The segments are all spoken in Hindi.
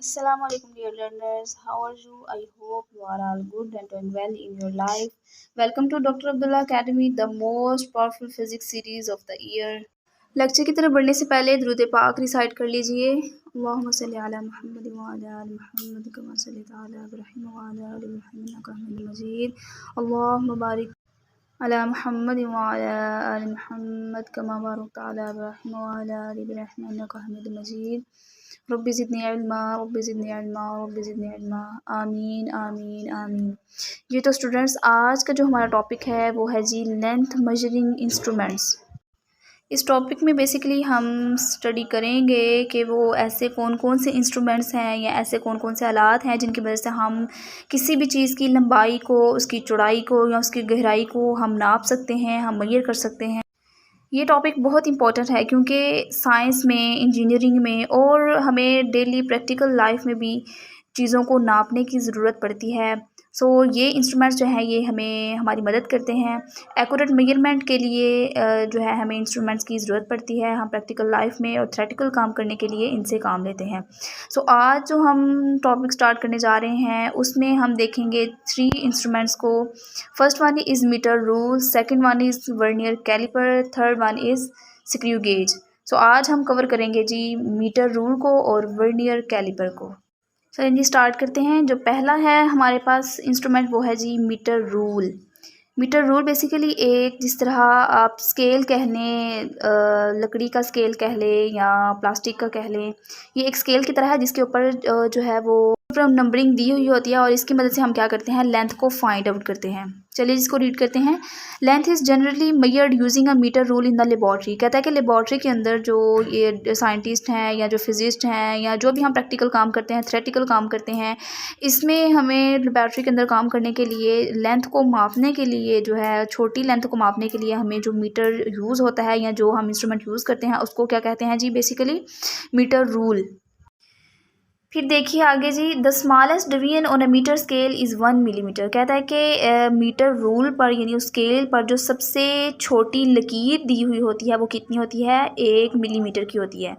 Assalamu alaikum dear learners. How are you? I hope you are all good and doing well in your life. Welcome to Dr. Abdullah Academy, the most powerful physics series of the year. Lecture की तरफ बढ़ने से पहले दुरूद पाक रिसाइट कर लीजिए। अल्लाहुम्मा सल्ली अला मुहम्मद व अला आलि मुहम्मद कमा सल्लैता अला इब्राहीम व अला आलि इब्राहीम इन्नका हमीदुम मजीद। अल्लाहुम्मा बारिक अला मुहम्मद व अला आलि मुहम्मद कमा बारकता अला इब्राहीम व अला आलि इब्राहीम इन्नका हमीदुम मजीद। Rabbi ज़िदनी इल्मा rabbi ज़िदनी इल्मा rabbi ज़िदनी इल्मा। आमीन आमीन आमीन। ये तो स्टूडेंट्स आज का जो हमारा टॉपिक है वो है जी लेंथ मेजरिंग इंस्ट्रूमेंट्स। इस टॉपिक में बेसिकली हम स्टडी करेंगे कि वो ऐसे कौन कौन से इंस्ट्रूमेंट्स हैं या ऐसे कौन कौन से आलात हैं जिनकी वजह से हम किसी भी चीज़ की लंबाई को, उसकी चौड़ाई को या उसकी गहराई को हम नाप सकते हैं, हम मेजर कर सकते हैं। ये टॉपिक बहुत इंपॉर्टेंट है क्योंकि साइंस में, इंजीनियरिंग में और हमें डेली प्रैक्टिकल लाइफ में भी चीज़ों को नापने की ज़रूरत पड़ती है। सो ये इंस्ट्रूमेंट्स जो हैं ये हमें हमारी मदद करते हैं। एक्यूरेट मेजरमेंट के लिए जो है हमें इंस्ट्रूमेंट्स की ज़रूरत पड़ती है। हम प्रैक्टिकल लाइफ में और थ्योरेटिकल काम करने के लिए इनसे काम लेते हैं। सो आज जो हम टॉपिक स्टार्ट करने जा रहे हैं उसमें हम देखेंगे 3 इंस्ट्रूमेंट्स को। First one is metre rule, second one is vernier caliper, third one is screw gauge. So आज हम कवर करेंगे जी मीटर रूल को और वर्नियर कैलिपर को। चलिए जी स्टार्ट करते हैं। जो पहला है हमारे पास इंस्ट्रूमेंट वो है जी metre rule. Metre rule basically एक जिस तरह आप स्केल कह लें, लकड़ी का स्केल कह लें या प्लास्टिक का कह लें, ये एक स्केल की तरह है जिसके ऊपर जो है वो नंबरिंग दी हुई होती है और इसकी मदद से हम क्या करते हैं, लेंथ को फाइंड आउट करते हैं। चलिए इसको रीड करते हैं। Length is generally measured using a metre rule in the laboratory. कहता है कि लेबॉर्ट्री के अंदर जो ये साइंटिस्ट हैं या जो फिजिस्ट हैं या जो भी हम प्रैक्टिकल काम करते हैं, थ्योरेटिकल काम करते हैं, इसमें हमें लेबॉर्ट्री के अंदर काम करने के लिए लेंथ को मापने के लिए जो है, छोटी लेंथ को मापने के लिए हमें जो मीटर यूज़ होता है या जो हम इंस्ट्रूमेंट यूज़ करते हैं उसको क्या कहते हैं जी, बेसिकली मीटर रूल। फिर देखिए आगे जी, the smallest division on a metre scale is 1 millimetre. कहता है कि मीटर रूल पर यानी उस स्केल पर जो सबसे छोटी लकीर दी हुई होती है वो कितनी होती है, 1 मिलीमीटर की होती है।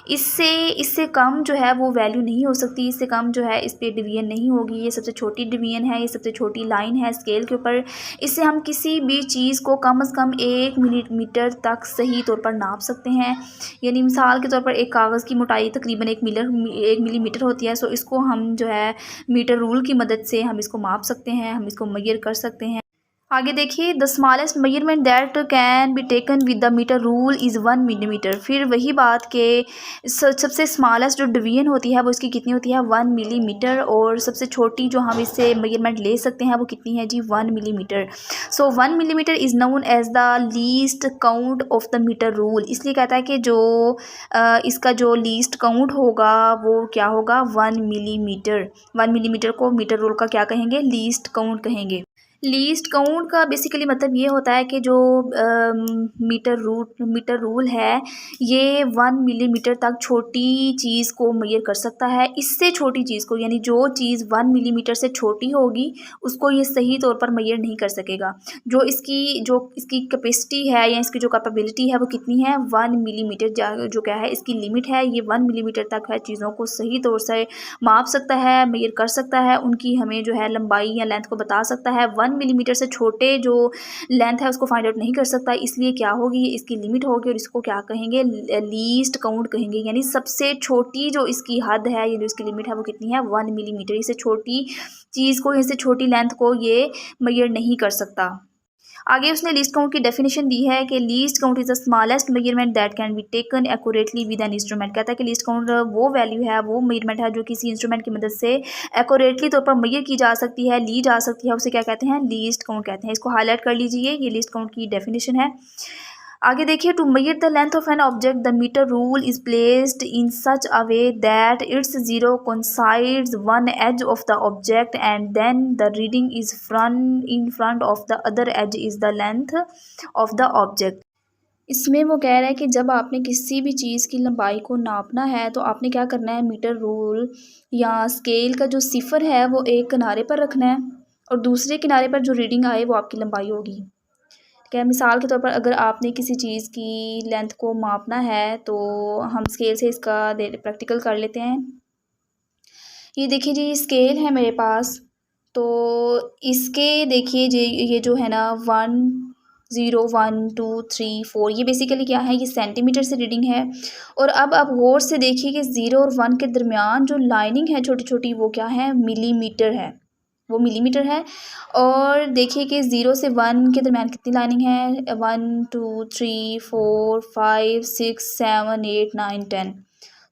इससे कम जो है वो वैल्यू नहीं हो सकती, इससे कम जो है इस पर डिवीजन नहीं होगी। ये सबसे छोटी डिवीजन है, ये सबसे छोटी लाइन है स्केल के ऊपर। इससे हम किसी भी चीज़ को कम से कम 1 मिलीमीटर तक सही तौर पर नाप सकते हैं। यानी मिसाल के तौर पर एक कागज़ की मोटाई तकरीबन 1 मिलीमीटर होती है। सो इसको हम जो है मीटर रूल की मदद से हम इसको माप सकते हैं, हम इसको मेजर कर सकते हैं। आगे देखिए, the smallest measurement that can be taken with the metre rule is 1 millimetre. फिर वही बात के सबसे स्मॉलेस्ट जो डिवीजन होती है वो इसकी कितनी होती है, 1 मिलीमीटर। और सबसे छोटी जो हम इससे मेजरमेंट ले सकते हैं वो कितनी है जी, 1 millimetre. So 1 millimetre is known as the least count of the metre rule. इसलिए कहता है कि जो इसका जो लीस्ट काउंट होगा वो क्या होगा, 1 मिलीमीटर। 1 मिलीमीटर को मीटर रूल का क्या कहेंगे, लीस्ट काउंट कहेंगे। लीस्ट काउंट का बेसिकली मतलब ये होता है कि जो मीटर रूल है ये 1 मिलीमीटर तक छोटी चीज़ को मेजर कर सकता है। इससे छोटी चीज़ को, यानी जो चीज़ 1 मिलीमीटर से छोटी होगी उसको ये सही तौर पर मेजर नहीं कर सकेगा। जो इसकी कैपेसिटी है या इसकी जो कैपेबिलिटी है वो कितनी है, 1 मिलीमीटर। जो क्या है इसकी लिमिट है, ये 1 मिलीमीटर तक है। चीज़ों को सही तौर से माप सकता है, मेजर कर सकता है, उनकी हमें जो है लंबाई या लेंथ को बता सकता है। 1 मिलीमीटर से छोटे जो लेंथ है उसको फाइंड आउट नहीं कर सकता, इसलिए क्या होगी, इसकी लिमिट होगी और इसको क्या कहेंगे, लीस्ट काउंट कहेंगे। यानी सबसे छोटी जो इसकी हद है, यानी इसकी लिमिट है वो कितनी है, 1 मिलीमीटर। इससे छोटी चीज़ को, इससे छोटी लेंथ को ये मेजर नहीं कर सकता। आगे उसने लीस्ट काउंट की डेफिनेशन दी है कि least count is the smallest measurement that can be taken accurately with an instrument. कहता है कि लीस्ट काउंट वो वैल्यू है, वो मेजरमेंट है जो किसी इंस्ट्रूमेंट की मदद से एक्यूरेटली तौर पर मेजर की जा सकती है, ली जा सकती है, उसे क्या कहते हैं, लीस्ट काउंट कहते हैं। इसको हाईलाइट कर लीजिए, ये लीस्ट काउंट की डेफिनेशन है। आगे देखिए, to measure the length of an object the metre rule is placed in such a way that its zero coincides one edge of the object and then the reading is in front of the other edge is the length of the object. इसमें वो कह रहा है कि जब आपने किसी भी चीज़ की लंबाई को नापना है तो आपने क्या करना है, मीटर रूल या स्केल का जो सिफर है वो एक किनारे पर रखना है और दूसरे किनारे पर जो रीडिंग आए वो आपकी लंबाई होगी। क्या मिसाल के तौर पर अगर आपने किसी चीज़ की लेंथ को मापना है तो हम स्केल से इसका प्रैक्टिकल कर लेते हैं। ये देखिए जी स्केल है मेरे पास। तो इसके देखिए जी ये जो है ना 1 0 1 2 3 4 ये बेसिकली क्या है, ये सेंटीमीटर से रीडिंग है। और अब आप गौर से देखिए कि 0 और 1 के दरमियान जो लाइनिंग है छोटी छोटी वो क्या है, मिलीमीटर है, वो मिलीमीटर है। और देखिए कि 0 से 1 के दरमियान कितनी लाइनिंग है, 1 2 3 4 5 6 7 8 9 10।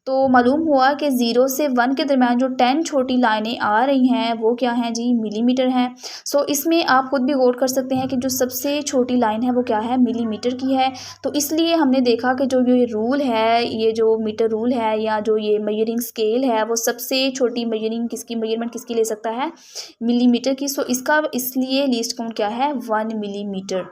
तो मालूम हुआ कि 0 से 1 के दरमियान जो 10 छोटी लाइनें आ रही हैं वो क्या हैं जी, मिलीमीटर हैं। सो इसमें आप खुद भी गौर कर सकते हैं कि जो सबसे छोटी लाइन है वो क्या है, मिलीमीटर की है। तो इसलिए हमने देखा कि जो ये रूल है, ये जो मीटर रूल है या जो ये मेजरिंग स्केल है, वो सबसे छोटी मेजरमेंट किसकी ले सकता है, मिलीमीटर की। सो इसका इसलिए लीस्ट काउंट क्या है, 1 मिलीमीटर।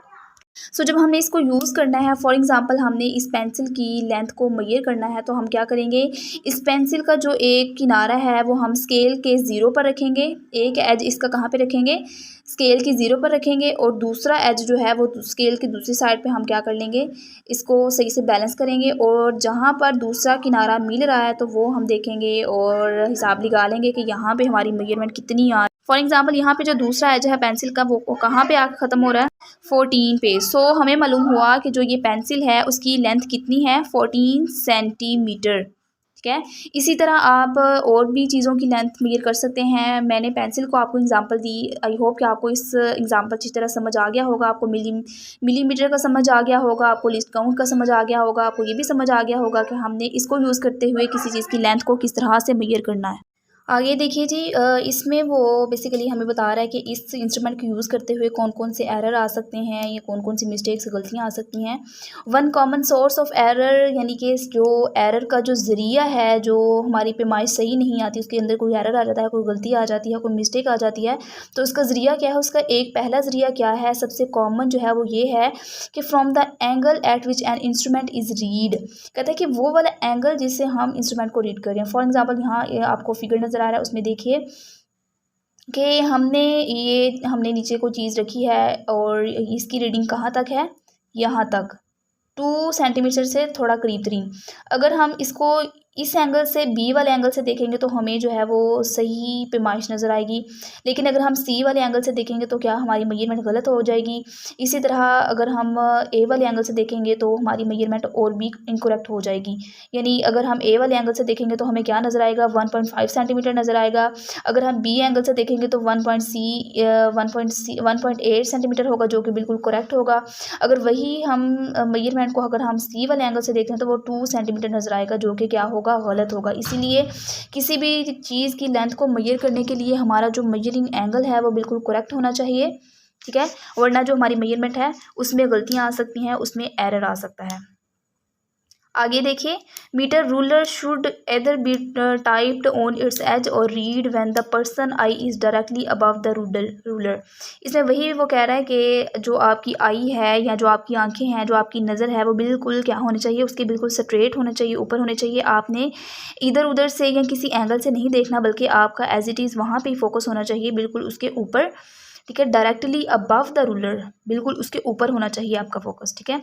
जब हमने इसको यूज़ करना है, फॉर एग्ज़ाम्पल हमने इस पेंसिल की लेंथ को मेजर करना है, तो हम क्या करेंगे, इस पेंसिल का जो एक किनारा है वो हम स्केल के 0 पर रखेंगे, एक एज इसका कहाँ पे रखेंगे, स्केल की 0 पर रखेंगे, और दूसरा एज जो है वो स्केल की दूसरी साइड पे हम क्या कर लेंगे, इसको सही से बैलेंस करेंगे, और जहाँ पर दूसरा किनारा मिल रहा है तो वो हम देखेंगे और हिसाब लगा लेंगे कि यहाँ पे हमारी मेजरमेंट कितनी आ। फॉर एग्ज़ाम्पल यहाँ पे जो दूसरा एज है पेंसिल का वो कहाँ पे आकर ख़त्म हो रहा है, 14 पे। हमें मालूम हुआ कि जो ये पेंसिल है उसकी लेंथ कितनी है, 14 सेंटीमीटर। ठीक है, इसी तरह आप और भी चीज़ों की लेंथ मेजर कर सकते हैं। मैंने पेंसिल को आपको एग्जांपल दी, आई होप कि आपको इस एग्जांपल अच्छी तरह समझ आ गया होगा, आपको मिलीमीटर का समझ आ गया होगा, आपको लिस्ट काउंट का समझ आ गया होगा, आपको ये भी समझ आ गया होगा कि हमने इसको यूज़ करते हुए किसी चीज़ की लेंथ को किस तरह से मेजर करना है। आगे देखिए जी, इसमें वो बेसिकली हमें बता रहा है कि इस इंस्ट्रूमेंट को यूज़ करते हुए कौन कौन से एरर आ सकते हैं या कौन कौन सी मिस्टेक्स गलतियाँ आ सकती हैं। One common source of error, यानी कि जो एरर का जो ज़रिया है, जो हमारी पैमाइश सही नहीं आती, उसके अंदर कोई एरर आ जाता है, कोई गलती आ जाती है, कोई मिस्टेक आ जाती है, तो उसका ज़रिया क्या है, उसका एक पहला ज़रिया क्या है, सबसे कॉमन जो है वो ये है कि from the angle eight which an instrument is read. कहता है कि वो वाला एंगल जिससे हम इंस्ट्रूमेंट को रीड कर रहे हैं। फॉर एग्जाम्पल यहाँ आपको फिगर नज़र आ रहा है, उसमें देखिए कि हमने नीचे को चीज़ रखी है और इसकी रीडिंग कहाँ तक है, यहाँ तक 2 सेंटीमीटर से थोड़ा करीब। अगर हम इसको इस एंगल से, बी वाले एंगल से देखेंगे तो हमें जो है वो सही पैमाइश नज़र आएगी, लेकिन अगर हम सी वाले एंगल से देखेंगे तो क्या हमारी मेजरमेंट गलत हो जाएगी। इसी तरह अगर हम ए वाले एंगल से देखेंगे तो हमारी मेजरमेंट और भी इनकरेक्ट हो जाएगी। यानी अगर हम ए वाले एंगल से देखेंगे तो हमें क्या नज़र आएगा, 1.5 सेंटीमीटर नज़र आएगा। अगर हम बी एंगल से देखेंगे तो 1.8 सेंटीमीटर होगा, जो कि बिल्कुल करेक्ट होगा। अगर वही हम मेजरमेंट को अगर हम सी वाले एंगल से देखते हैं तो वो 2 सेंटीमीटर नज़र आएगा, जो कि क्या होगा, गलत होगा। इसीलिए किसी भी चीज़ की लेंथ को मेजर करने के लिए हमारा जो मेजरिंग एंगल है वो बिल्कुल करेक्ट होना चाहिए। ठीक है, वरना जो हमारी मेजरमेंट है उसमें गलतियाँ आ सकती हैं, उसमें एरर आ सकता है। आगे देखिए, metre ruler should either be typed on its edge और read when the person eye is directly above the ruler. इसमें वही वो कह रहा है कि जो आपकी आई है या जो आपकी आंखें हैं, जो आपकी नज़र है, वो बिल्कुल क्या होनी चाहिए, उसके बिल्कुल स्ट्रेट होना चाहिए, ऊपर होने चाहिए। आपने इधर उधर से या किसी एंगल से नहीं देखना, बल्कि आपका एज इट इज़ वहाँ पे ही फोकस होना चाहिए, बिल्कुल उसके ऊपर। ठीक है, डायरेक्टली अबव द रूलर, बिल्कुल उसके ऊपर होना चाहिए आपका फोकस। ठीक है,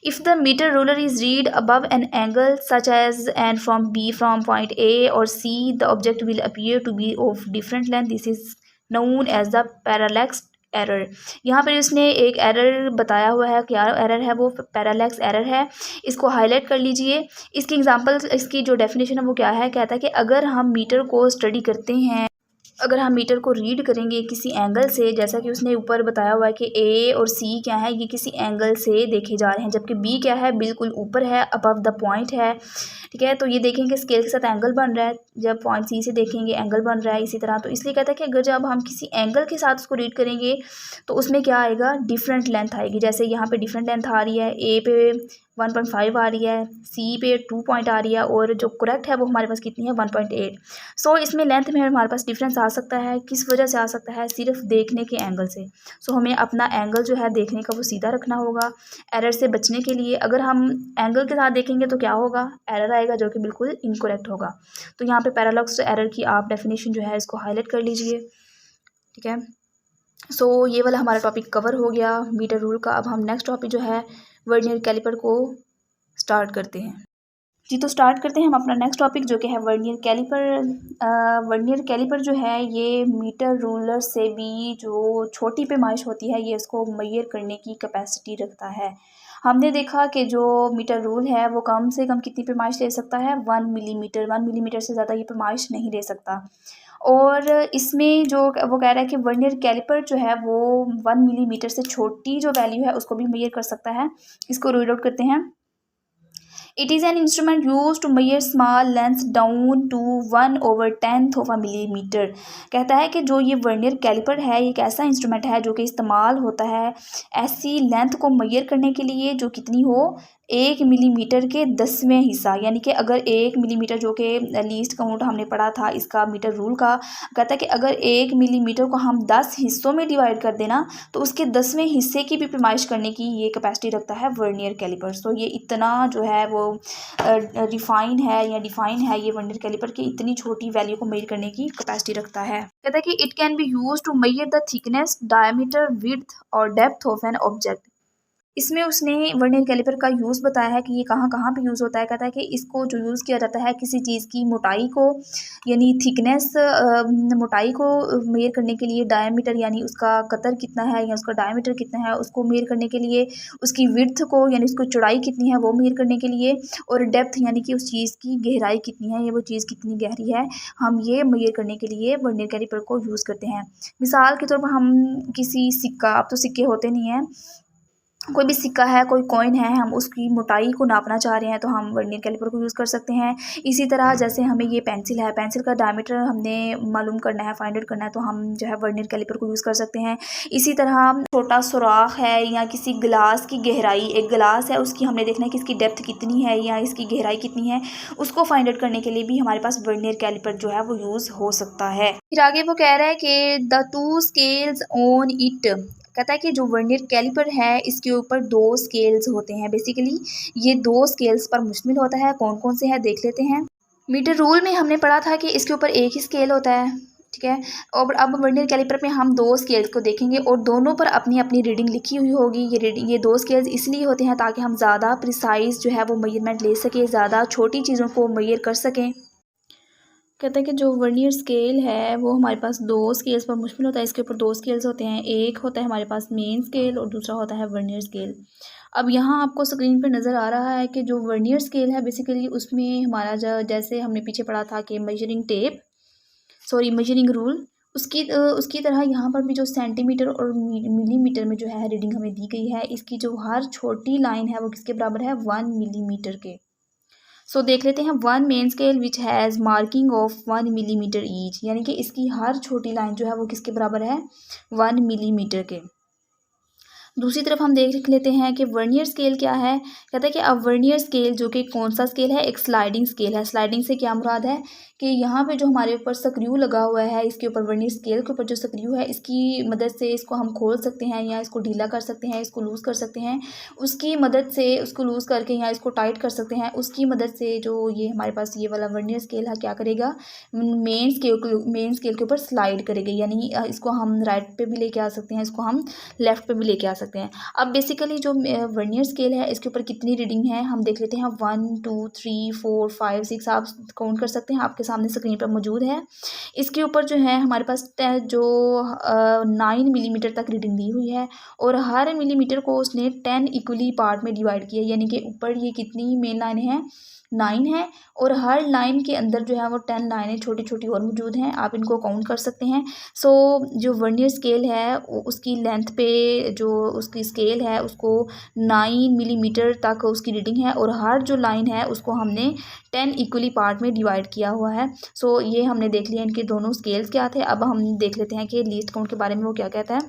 if the metre ruler is read above an angle such as and from B from point A और C, the object will appear to be of different length, this is known as the parallax error. यहाँ पर इसने एक एरर बताया हुआ है, क्या एरर है वो, पैरालैक्स एरर है। इसको हाईलाइट कर लीजिए। इसकी एग्जांपल, इसकी जो डेफिनेशन है वो क्या है, कहता है कि अगर हम मीटर को स्टडी करते हैं, अगर हम मीटर को रीड करेंगे किसी एंगल से, जैसा कि उसने ऊपर बताया हुआ है कि ए और सी क्या है, ये किसी एंगल से देखे जा रहे हैं, जबकि बी क्या है, बिल्कुल ऊपर है, अबव द पॉइंट है। ठीक है, तो ये देखेंगे स्केल के साथ एंगल बन रहा है, जब पॉइंट सी से देखेंगे एंगल बन रहा है इसी तरह। तो इसलिए कहता है कि अगर जब हम किसी एंगल के साथ उसको रीड करेंगे तो उसमें क्या आएगा, डिफरेंट लेंथ आएगी। जैसे यहाँ पे डिफरेंट लेंथ आ रही है, ए पे 1.5 आ रही है, सी पे 2 पॉइंट आ रही है, और जो करेक्ट है वो हमारे पास कितनी है, 1.8। सो इसमें लेंथ में हमारे पास डिफरेंस आ सकता है। किस वजह से आ सकता है, सिर्फ देखने के एंगल से। सो हमें अपना एंगल जो है देखने का वो सीधा रखना होगा एरर से बचने के लिए। अगर हम एंगल के साथ देखेंगे तो क्या होगा, एरर आएगा, जो कि बिल्कुल इनकरेक्ट होगा। तो यहाँ पे पैरालॉक्स एरर की आप डेफिनेशन जो है इसको हाईलाइट कर लीजिए। ठीक है, ये वाला हमारा टॉपिक कवर हो गया मीटर रूल का। अब हम नेक्स्ट टॉपिक जो है वर्नियर कैलिपर को स्टार्ट करते हैं। जी, तो स्टार्ट करते हैं हम अपना नेक्स्ट टॉपिक जो कि है वर्नियर कैलिपर। वर्नियर कैलिपर जो है ये मीटर रूलर से भी जो छोटी पैमाइश होती है ये इसको मेजर करने की कैपेसिटी रखता है। हमने देखा कि जो मीटर रूल है वो कम से कम कितनी पैमाइश ले सकता है, 1 मिलीमीटर। 1 मिलीमीटर से ज़्यादा ये पैमाइश नहीं ले सकता। और इसमें जो वो कह रहा है कि वर्नियर कैलिपर जो है वो 1 मिलीमीटर से छोटी जो वैल्यू है उसको भी मेजर कर सकता है। इसको रीड आउट करते हैं। It is an instrument used to measure small lengths down to 1/10 of a millimeter। कहता है कि जो ये वर्नियर कैलिपर है ये एक ऐसा इंस्ट्रूमेंट है जो कि इस्तेमाल होता है ऐसी लेंथ को मेजर करने के लिए जो कितनी हो, 1 मिलीमीटर के 10वें हिस्सा। यानी कि अगर 1 मिलीमीटर जो कि लीस्ट काउंट हमने पढ़ा था इसका मीटर रूल का, कहता है कि अगर 1 मिलीमीटर को हम 10 हिस्सों में डिवाइड कर देना तो उसके 10वें हिस्से की भी पैमाइश करने की ये कैपेसिटी रखता है वर्नियर कैलिपर। तो ये इतना जो है वो रिफाइन है या डिफाइन है ये वर्नियर कैलिपर की, इतनी छोटी वैल्यू को मेजर करने की कैपेसिटी रखता है। कहता है कि it can be use to measure the thickness, diameter, width और डेप्थ ऑफ एन ऑब्जेक्ट। इसमें उसने वर्नियर कैलिपर का यूज़ बताया है कि ये कहाँ कहाँ पे यूज़ होता है। कहता है कि इसको जो यूज़ किया जाता है किसी चीज़ की मोटाई को यानी थिकनेस, मोटाई को मेयर करने के लिए, डायमीटर यानी उसका कतर कितना है या उसका डायमीटर कितना है उसको मेयर करने के लिए, उसकी विड्थ को यानी उसकी चौड़ाई कितनी है वो मेयर करने के लिए, और डेप्थ यानी कि उस चीज़ की गहराई कितनी है या वो चीज़ कितनी गहरी है, हम ये मेयर करने के लिए वर्नियर कैलिपर को यूज़ करते हैं। मिसाल के तौर पर हम किसी सिक्का, अब तो सिक्के होते नहीं हैं, कोई भी सिक्का है, कोई कॉइन है, हम उसकी मोटाई को नापना चाह रहे हैं तो हम वर्नियर कैलिपर को यूज़ कर सकते हैं। इसी तरह जैसे हमें ये पेंसिल है, पेंसिल का डायमीटर हमने मालूम करना है, फाइंड आउट करना है तो हम जो है वर्नियर कैलिपर को यूज़ कर सकते हैं। इसी तरह छोटा सुराख है या किसी गिलास की गहराई, एक गिलास है उसकी हमने देखना है कि इसकी डेप्थ कितनी है या इसकी गहराई कितनी है, उसको फाइंड आउट करने के लिए भी हमारे पास वर्नियर कैलिपर जो है वो यूज़ हो सकता है। फिर आगे वो कह रहा है कि the two scales on it. कहता है कि जो वर्नियर कैलिपर है इसके ऊपर 2 स्केल्स होते हैं। बेसिकली ये 2 स्केल्स पर मुश्तमिल होता है। कौन कौन से हैं देख लेते हैं। मीटर रूल में हमने पढ़ा था कि इसके ऊपर एक ही स्केल होता है, ठीक है। और अब वर्नियर कैलिपर में हम 2 स्केल्स को देखेंगे और दोनों पर अपनी अपनी रीडिंग लिखी हुई होगी। ये 2 स्केल्स इसलिए होते हैं ताकि हम ज़्यादा प्रिसाइज जो है वो मेजरमेंट ले सकें, ज़्यादा छोटी चीज़ों को मेजर कर सकें। कहता है कि जो वर्नियर स्केल है वो हमारे पास 2 स्केल्स पर मुश्तमिल होता है। इसके ऊपर 2 स्केल्स होते हैं, एक होता है हमारे पास मेन स्केल और दूसरा होता है वर्नियर स्केल। अब यहाँ आपको स्क्रीन पर नज़र आ रहा है कि जो वर्नियर स्केल है बेसिकली उसमें हमारा जैसे हमने पीछे पढ़ा था कि मेजरिंग रूल, उसकी तरह यहाँ पर भी जो सेंटीमीटर और मिलीमीटर में जो है रीडिंग हमें दी गई है, इसकी जो हर छोटी लाइन है वो किसके बराबर है, 1 मिलीमीटर के। सो देख लेते हैं 1 main scale which has marking of 1 millimetre each, यानी कि इसकी हर छोटी लाइन जो है वो किसके बराबर है, 1 मिलीमीटर के। दूसरी तरफ हम देख लेते हैं कि वर्नियर स्केल क्या है। कहता है कि अब वर्नियर स्केल जो कि कौन सा स्केल है, एक स्लाइडिंग स्केल है। स्लाइडिंग से क्या मुराद है कि यहाँ पे जो हमारे ऊपर स्क्रू लगा हुआ है, इसके ऊपर वर्नियर स्केल के ऊपर जो स्क्रू है इसकी मदद से इसको हम खोल सकते हैं या इसको ढीला कर सकते हैं, इसको लूज़ कर सकते हैं। उसकी मदद से उसको लूज़ करके या इसको टाइट कर सकते हैं। उसकी मदद से जो ये हमारे पास ये वाला वर्नियर स्केल है क्या करेगा, मेन स्केल के ऊपर स्लाइड करेगा, यानी इसको हम राइट पे भी लेके आ सकते हैं, इसको हम लेफ़्ट पे भी लेके आ सकते हैं। अब बेसिकली जो वर्नियर स्केल है इसके ऊपर कितनी रीडिंग है हम देख लेते हैं। 1 2 3 4 5 6 आप काउंट कर सकते हैं, आपके सामने स्क्रीन पर मौजूद है। इसके ऊपर जो है हमारे पास जो 9 मिलीमीटर तक रीडिंग दी हुई है और हर मिलीमीटर को उसने 10 इक्वली पार्ट में डिवाइड किया, यानी कि ऊपर ये कितनी मेन लाइन है, 9 है और हर लाइन के अंदर जो है वो 10 लाइनें छोटी छोटी और मौजूद हैं, आप इनको काउंट कर सकते हैं। सो जो वर्नियर स्केल है उसकी लेंथ पे जो उसकी स्केल है उसको 9 मिलीमीटर तक उसकी रीडिंग है और हर जो लाइन है उसको हमने 10 इक्वली पार्ट में डिवाइड किया हुआ है। सो ये हमने देख लिया इनके दोनों स्केल्स क्या थे। अब हम देख लेते हैं कि लीस्ट काउंट के बारे में वो क्या कहता है।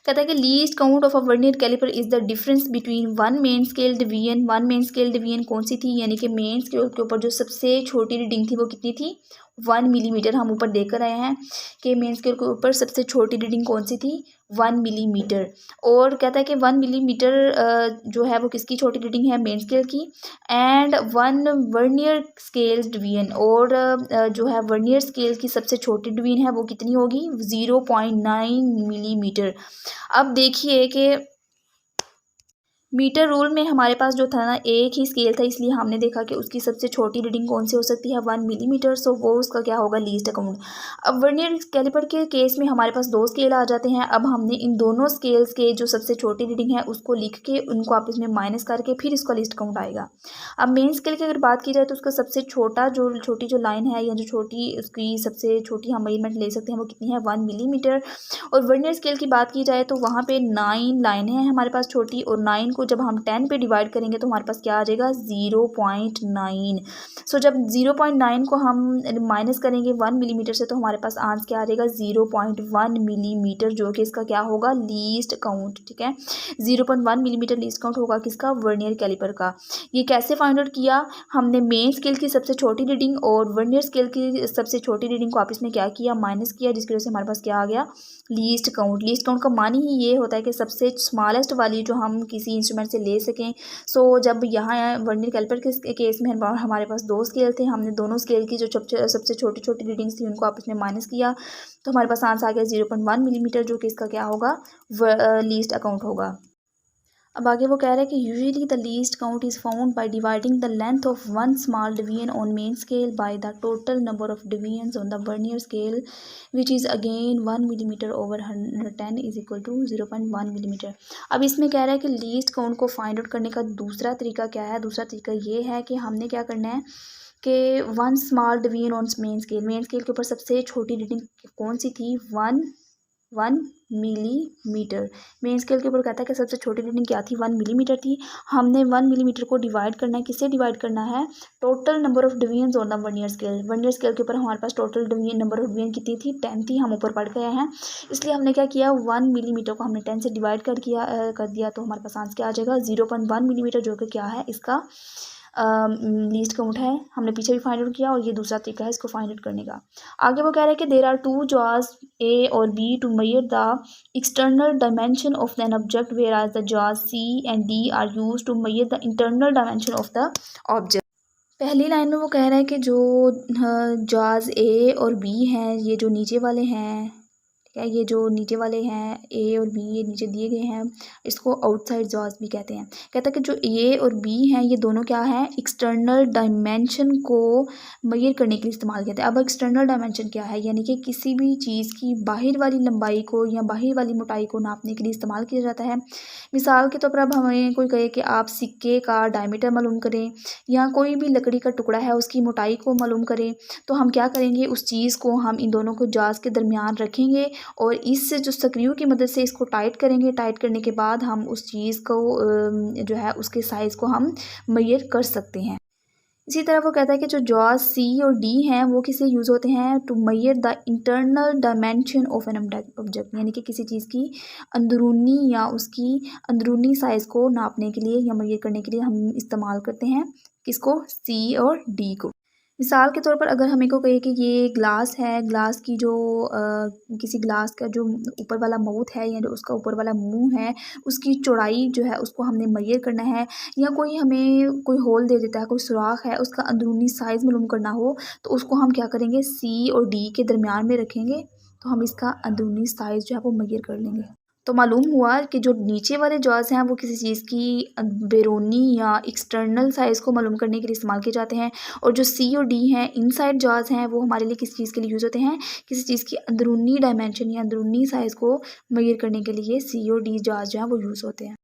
कहता है कि least count of a vernier calliper is the difference between 1 main scale division. 1 main scale division कौन सी थी, यानी कि मेन स्केल के ऊपर जो सबसे छोटी रीडिंग थी वो कितनी थी, 1 मिलीमीटर। हम ऊपर देख कर आए हैं कि मेन स्केल के ऊपर सबसे छोटी रीडिंग कौन सी थी, 1 मिलीमीटर। और कहता है कि 1 मिलीमीटर जो है वो किसकी छोटी रीडिंग है, मेन स्केल की। एंड 1 वर्नियर स्केल डिवीजन, और जो है वर्नियर स्केल की सबसे छोटी डिवीजन है वो कितनी होगी, 0.9 मिलीमीटर। अब देखिए कि मीटर रूल में हमारे पास जो था ना एक ही स्केल था, इसलिए हमने देखा कि उसकी सबसे छोटी रीडिंग कौन सी हो सकती है 1 मिलीमीटर, सो वो उसका क्या होगा लीस्ट काउंट। अब वर्नियर कैलिपर के केस में हमारे पास दो स्केल आ जाते हैं। अब हमने इन दोनों स्केल्स के जो सबसे छोटी रीडिंग है उसको लिख के उनको आपस में माइनस करके फिर इसका लीस्ट काउंट आएगा। अब मेन स्केल की अगर बात की जाए तो उसका सबसे छोटी जो लाइन है या जो छोटी उसकी सबसे छोटी हम मेजरमेंट ले सकते हैं वो कितनी है 1 मिलीमीटर। और वर्नियर स्केल की बात की जाए तो वहाँ पे 9 लाइनें हैं हमारे पास छोटी, और 9 को जब हम 10 पे डिवाइड करेंगे तो हमारे पास क्या आ जाएगा 0.9। सो जब 0.9 को हम माइनस करेंगे 1 मिलीमीटर से तो हमारे पास आंसर क्या आ जाएगा 0.1 मिलीमीटर, जो कि इसका क्या होगा लीस्ट काउंट। ठीक है, 0.1 मिलीमीटर लीस्ट काउंट होगा किसका वर्नियर कैलिपर का। ये कैसे फाइंड आउट किया हमने, मेन स्केल की सबसे छोटी रीडिंग और वर्नियर स्केल की सबसे छोटी रीडिंग को आपस में क्या किया माइनस किया, जिसकी वजह से हमारे पास क्या आ गया लीस्ट काउंट। लीस्ट काउंट का मान ही ये होता है कि सबसे स्मॉलेस्ट वाली जो हम किसी इंस्ट्रूमेंट से ले सकें। सो जब यहाँ वर्नियर कैलिपर के केस में हमारे पास दो स्केल थे, हमने दोनों स्केल की जो सबसे छोटी छोटी रीडिंग्स थी उनको आपस में माइनस किया तो हमारे पास आंसर आ गया 0.1 मिलीमीटर, जो कि इसका क्या होगा लीस्ट अकाउंट होगा। अब आगे वो कह रहा है कि usually the least count is found by dividing the length of one small division on main scale by the total number of divisions on the vernier scale which is again 1 millimetre over 110 is equal to 0.1 millimetre. अब इसमें कह रहा है कि लीस्ट काउंट को फाइंड आउट करने का दूसरा तरीका क्या है। दूसरा तरीका ये है कि हमने क्या करना है कि one small division on main scale के ऊपर सबसे छोटी रीडिंग कौन सी थी 1 मिलीमीटर। मेन स्केल के ऊपर कहता है कि सबसे छोटी रीडिंग क्या थी 1 मिलीमीटर थी। हमने 1 मिलीमीटर को डिवाइड करना है, किससे डिवाइड करना है total number of division on the vernier scale. Vernier scale के ऊपर हमारे पास total division number of division कितनी थी 10 थी, हम ऊपर पढ़ गए हैं। इसलिए हमने क्या किया 1 मिलीमीटर को हमने 10 से डिवाइड कर दिया तो हमारे पास आंसर क्या आ जाएगा 0.1 मिलीमीटर, जो कि क्या है इसका लीस्ट काउंट है। हमने पीछे भी फाइंड आउट किया और ये दूसरा तरीका है इसको फाइंड आउट करने का। आगे वो कह रहे हैं कि there are two jaws A और B to measure the external dimension of an object whereas the jaws C and D are use to measure the internal dimension of the object. पहली लाइन में वो कह रहा है कि जो जॉज ए और बी हैं, ये जो नीचे वाले हैं, ठीक है, ये जो नीचे वाले हैं ए और बी ये नीचे दिए गए हैं, इसको आउटसाइड जॉज भी कहते हैं। कहता है कि जो ए और बी हैं ये दोनों क्या है एक्सटर्नल डायमेंशन को मेजर करने के लिए इस्तेमाल किया जाता है। अब एक्सटर्नल डायमेंशन क्या है, यानी कि किसी भी चीज़ की बाहर वाली लंबाई को या बाहर वाली मोटाई को नापने के लिए इस्तेमाल किया जाता है। मिसाल के तौर पर अब हमें कोई कहे कि आप सिक्के का डायमीटर मालूम करें या कोई भी लकड़ी का टुकड़ा है उसकी मोटाई को मालूम करें, तो हम क्या करेंगे उस चीज़ को हम इन दोनों को जॉज के दरमियान रखेंगे और इस जो स्क्रू की मदद से इसको टाइट करेंगे। टाइट करने के बाद हम उस चीज़ को जो है उसके साइज़ को हम मेजर कर सकते हैं। इसी तरह वो कहता है कि जो जॉज सी और डी हैं वो किससे यूज़ होते हैं to measure the internal dimension of an object, यानी कि किसी चीज़ की अंदरूनी या उसकी अंदरूनी साइज़ को नापने के लिए या मेजर करने के लिए हम इस्तेमाल करते हैं किसको सी और डी को। मिसाल के तौर पर अगर हमें को कहे कि ये ग्लास है, ग्लास की जो किसी ग्लास का जो ऊपर वाला माउथ है या जो उसका ऊपर वाला मुंह है उसकी चौड़ाई जो है उसको हमने मेजर करना है, या कोई हमें कोई होल दे देता है, कोई सुराख है, उसका अंदरूनी साइज़ मालूम करना हो तो उसको हम क्या करेंगे सी और डी के दरमियान में रखेंगे तो हम इसका अंदरूनी साइज़ जो है वो मेजर कर लेंगे। तो मालूम हुआ कि जो नीचे वाले जॉज हैं वो किसी चीज़ की बैरूनी या एक्सटर्नल साइज़ को मालूम करने के लिए इस्तेमाल किए जाते हैं, और जो सी और डी हैं इनसाइड जॉज हैं वो हमारे लिए किस चीज़ के लिए यूज़ होते हैं, किसी चीज़ की अंदरूनी डायमेंशन या अंदरूनी साइज़ को मेजर करने के लिए सी और डी जॉज जो हैं वो यूज़ होते हैं।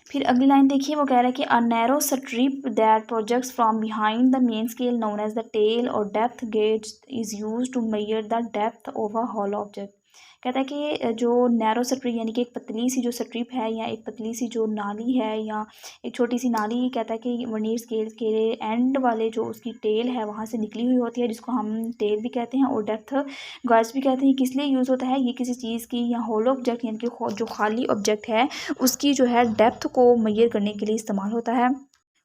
फिर अगली लाइन देखिए वो कह रहा है कि a narrow strip that projects from behind the main scale known as the tail और depth gauge is use to measure the depth of a hole object. कहता है कि जो नैरो स्ट्रिप यानी कि एक पतली सी जो स्ट्रिप है या एक पतली सी जो नाली है या एक छोटी सी नाली, कहता है कि वर्नियर स्केल के एंड वाले जो उसकी टेल है वहाँ से निकली हुई होती है जिसको हम टेल भी कहते हैं और डेप्थ गाज भी कहते हैं। किस लिए यूज़ होता है, ये किसी चीज़ की या होल ऑब्जेक्ट यानी कि जो खाली ऑब्जेक्ट है उसकी जो है डेप्थ को मेजर करने के लिए इस्तेमाल होता है।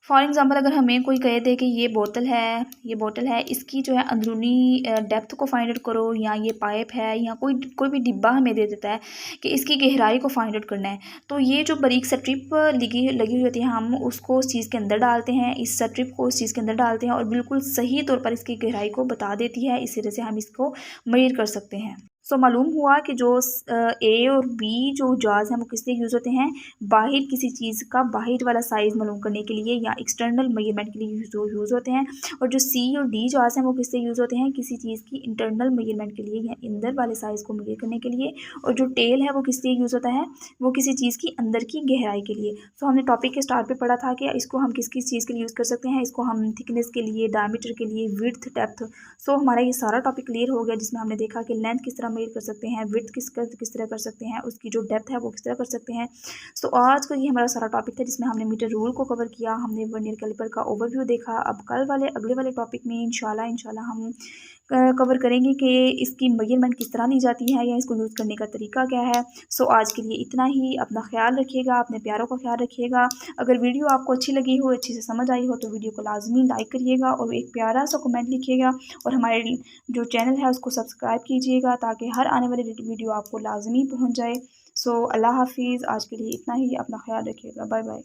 फॉर एग्ज़ाम्पल अगर हमें कोई कह दे कि ये बोतल है इसकी जो है अंदरूनी डेप्थ को फाइंड आउट करो, या ये पाइप है या कोई भी डिब्बा हमें दे देता है कि इसकी गहराई को फाइंड आउट करना है, तो ये जो बारीक स्ट्रिप लगी हुई होती है हम उसको उस चीज़ के अंदर डालते हैं, इस स्ट्रिप को उस चीज़ के अंदर डालते हैं और बिल्कुल सही तौर पर इसकी गहराई को बता देती है। इस तरह से हम इसको मेजर कर सकते हैं। सो मालूम हुआ कि जो ए और बी जो जार्स हैं वो किस लिए यूज़ होते हैं, बाहर किसी चीज़ का बाहर वाला साइज़ मालूम करने के लिए या एक्सटर्नल मेजरमेंट के लिए यूज़ होते हैं। और जो सी और डी जार्स हैं वो किस लिए यूज़ होते हैं, किसी चीज़ की इंटरनल मेजरमेंट के लिए या अंदर वाले साइज़ को मेजर करने के लिए। और जो टेल है वो किस लिए यूज़ होता है, वो किसी चीज़ की अंदर की गहराई के लिए। सो हमने टॉपिक के स्टार्ट पे पढ़ा था कि इसको हम किस किस चीज़ के लिए यूज़ कर सकते हैं, इसको हम थिकनेस के लिए, डायमीटर के लिए, विड्थ, डेप्थ। सो हमारा ये सारा टॉपिक क्लियर हो गया, जिसमें हमने देखा कि लेंथ किस तरह मेजर कर सकते हैं, विड्थ किस तरह कर सकते हैं, उसकी जो डेप्थ है वो किस तरह कर सकते हैं। सो आज का ये हमारा सारा टॉपिक था, जिसमें हमने मीटर रूल को कवर किया, हमने वर्नियर कैलिपर का ओवरव्यू देखा। अब अगले वाले टॉपिक में इंशाल्लाह हम कवर करेंगे कि इसकी मेजरमेंट किस तरह ली जाती है या इसको यूज़ करने का तरीका क्या है। सो आज के लिए इतना ही। अपना ख्याल रखिएगा, अपने प्यारों का ख्याल रखिएगा। अगर वीडियो आपको अच्छी लगी हो, अच्छे से समझ आई हो, तो वीडियो को लाजमी लाइक करिएगा और एक प्यारा सा कमेंट लिखिएगा। और हमारे जो चैनल है उसको सब्सक्राइब कीजिएगा, ताकि हर आने वाली वीडियो आपको लाजमी पहुँच जाए। सो अल्लाह हाफिज़। आज के लिए इतना ही। अपना ख्याल रखिएगा। Bye bye.